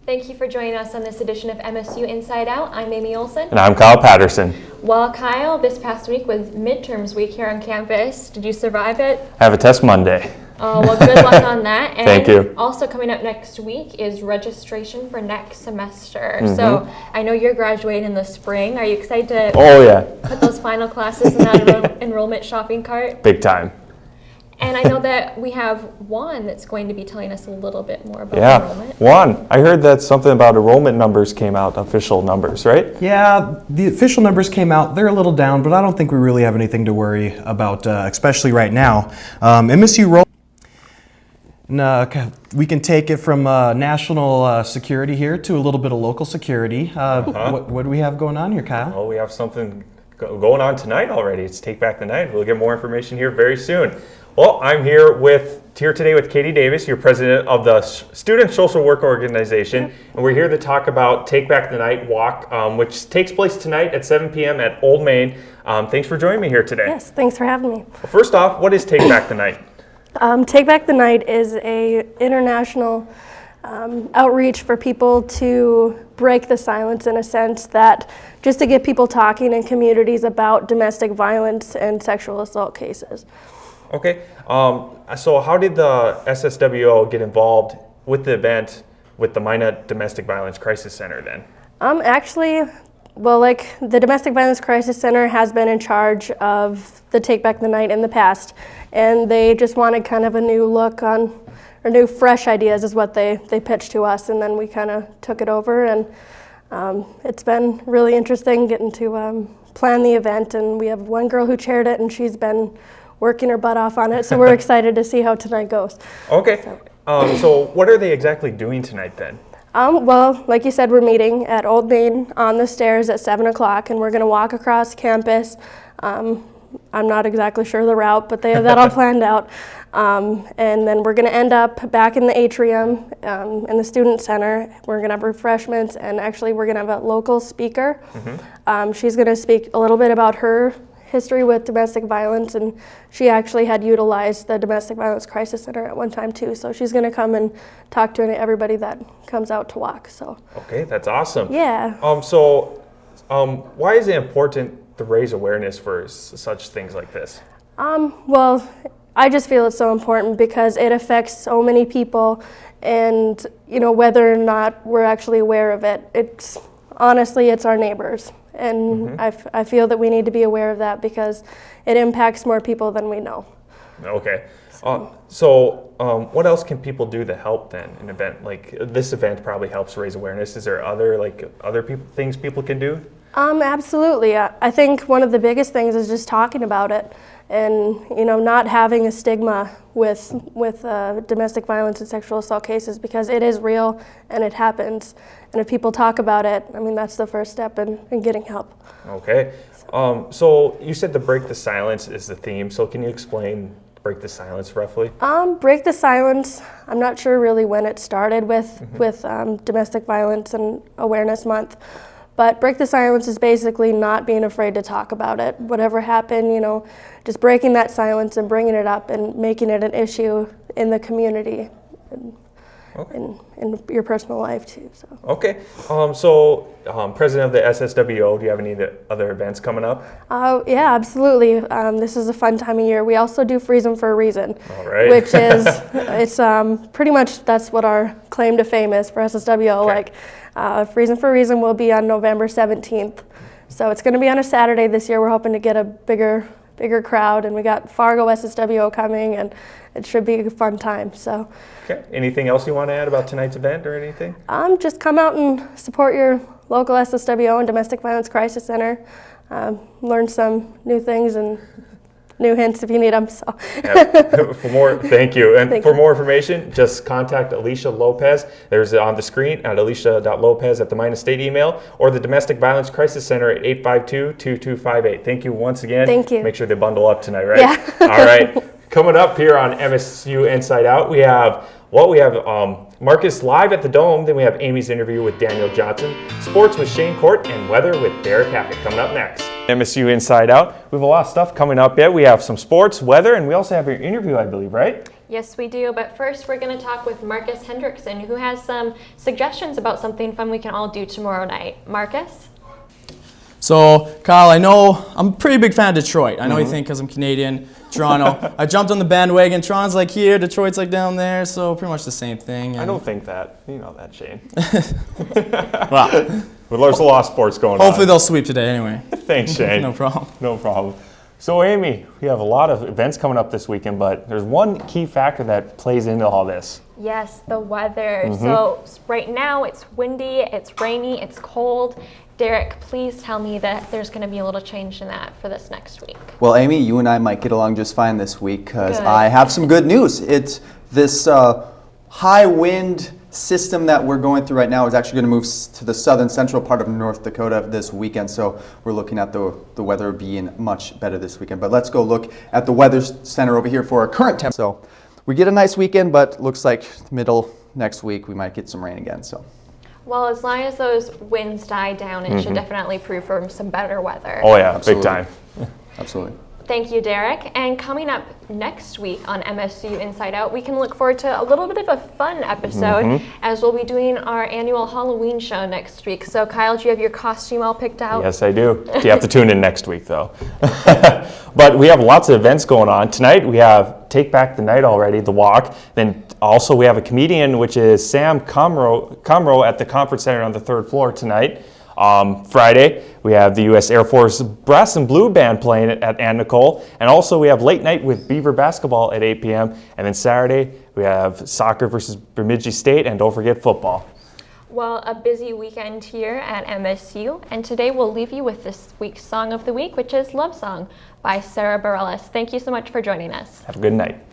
Thank you for joining us on this edition of MSU Inside Out. I'm Amy Olson. And I'm Kyle Patterson. Well, Kyle, this past week was midterms week here on campus. Did you survive it? I have a test Monday. Oh, well, good luck on that. And Thank you. Also coming up next week is registration for next semester. So I know you're graduating in the spring. Are you excited to put those final classes in that enrollment shopping cart? Big time. And I know that we have Juan that's going to be telling us a little bit more about enrollment. Juan, I heard that something about enrollment numbers came out, official numbers, right? Yeah, the official numbers came out. They're a little down, but I don't think we really have anything to worry about, especially right now. MSU roll. We can take it from national security here to a little bit of local security. What do we have going on here, Kyle? Oh, we have something going on tonight already. It's Take Back the Night. We'll get more information here very soon. Well, I'm here today with Katie Davis, your president of the Student Social Work Organization, and we're here to talk about Take Back the Night Walk, which takes place tonight at 7 p.m. at Old Main. Thanks for joining me here today. Yes, thanks for having me. Well, first off, what is Take Back the Night? Take Back the Night is a international outreach for people to break the silence, in a sense, that just to get people talking in communities about domestic violence and sexual assault cases. Okay, so how did the SSWO get involved with the event with the Minot Domestic Violence Crisis Center then? Actually, the Domestic Violence Crisis Center has been in charge of the Take Back the Night in the past, and they just wanted kind of a new look on, or new fresh ideas is what they pitched to us, and then we kind of took it over, and it's been really interesting getting to plan the event, and we have one girl who chaired it, and she's been working her butt off on it, so we're excited to see how tonight goes. Okay, so what are they exactly doing tonight then? Well, like you said, we're meeting at Old Main on the stairs at 7 o'clock, and we're going to walk across campus. I'm not exactly sure the route, but they have that all planned out. And then we're going to end up back in the atrium in the student center. We're going to have refreshments, and actually we're going to have a local speaker. She's going to speak a little bit about her history with domestic violence, and she actually had utilized the Domestic Violence Crisis Center at one time too, so she's going to come and talk to everybody that comes out to walk. So okay, that's awesome. Yeah. Why is it important to raise awareness for such things like this? Well, I just feel it's so important because it affects so many people, and whether or not we're actually aware of it, it's our neighbors. And I feel that we need to be aware of that because it impacts more people than we know. Okay. So what else can people do to help then? An event like this event probably helps raise awareness. Is there other things people can do? Absolutely. I think one of the biggest things is just talking about it, and not having a stigma with domestic violence and sexual assault cases, because it is real and it happens. And if people talk about it, that's the first step in getting help. Okay. So you said to break the silence is the theme. So can you explain break the silence roughly? Break the silence, I'm not sure really when it started with Domestic Violence and Awareness Month. But break the silence is basically not being afraid to talk about it. Whatever happened, just breaking that silence and bringing it up and making it an issue in the community and in your personal life too. So. Okay. President of the SSWO, do you have any other events coming up? Yeah, absolutely. This is a fun time of year. We also do Freeze 'em for a Reason, all right. Which is, it's pretty much that's what our claim to fame is for SSWO. Okay. Freeze 'em for a Reason will be on November 17th. So it's going to be on a Saturday this year. We're hoping to get a bigger crowd, and we got Fargo SSWO coming, and it should be a fun time. So. Okay. Anything else you want to add about tonight's event or anything? Just come out and support your local SSWO and Domestic Violence Crisis Center. Learn some new things and new hints if you need them. So. Thank you. And for more information, just contact Alicia Lopez. There's on the screen at alicia.lopez at the Minot State email, or the Domestic Violence Crisis Center at 852-2258. Thank you once again. Thank you. Make sure they bundle up tonight, right? Yeah. All right. Coming up here on MSU Inside Out, we have Marcus live at the Dome. Then we have Amy's interview with Daniel Johnson, sports with Shane Court, and weather with Derek Hackett coming up next. MSU Inside Out. We have a lot of stuff coming up yet. We have some sports, weather, and we also have your interview, I believe, right? Yes, we do. But first, we're going to talk with Marcus Hendrickson, who has some suggestions about something fun we can all do tomorrow night. Marcus? So, Kyle, I know I'm a pretty big fan of Detroit. I know you think because I'm Canadian, Toronto. I jumped on the bandwagon. Toronto's like here, Detroit's like down there, so pretty much the same thing. I don't think that. You know that, Shane. Well, But there's a lot of sports going hopefully on. they'll sweep today anyway. Thanks, Shane. No problem. No problem. So, Amy, we have a lot of events coming up this weekend, but there's one key factor that plays into all this. Yes, the weather. So right now it's windy, it's rainy, it's cold. Derek, please tell me that there's going to be a little change in that for this next week. Well, Amy, you and I might get along just fine this week because Good. I have some good news. It's this high wind system that we're going through right now is actually going to move to the southern central part of North Dakota this weekend. So we're looking at the weather being much better this weekend. But let's go look at the weather center over here for our current temperature. So we get a nice weekend, but looks like middle next week we might get some rain again. So. Well, as long as those winds die down, it should definitely prove for some better weather. Oh, yeah, Absolutely. big time. Absolutely. Thank you, Derek. And coming up next week on MSU Inside Out, we can look forward to a little bit of a fun episode as we'll be doing our annual Halloween show next week. So, Kyle, do you have your costume all picked out? Yes, I do. You have to tune in next week, though. But we have lots of events going on. Tonight, we have Take Back the Night already, the walk. Then also we have a comedian, which is Sam Comro at the Conference Center on the 3rd floor tonight. Friday, we have the U.S. Air Force Brass and Blue Band playing at Ann Nicole. And also we have late night with Beaver basketball at 8 p.m. And then Saturday, we have soccer versus Bemidji State, and don't forget football. Well, a busy weekend here at MSU. And today we'll leave you with this week's Song of the Week, which is Love Song by Sarah Bareilles. Thank you so much for joining us. Have a good night.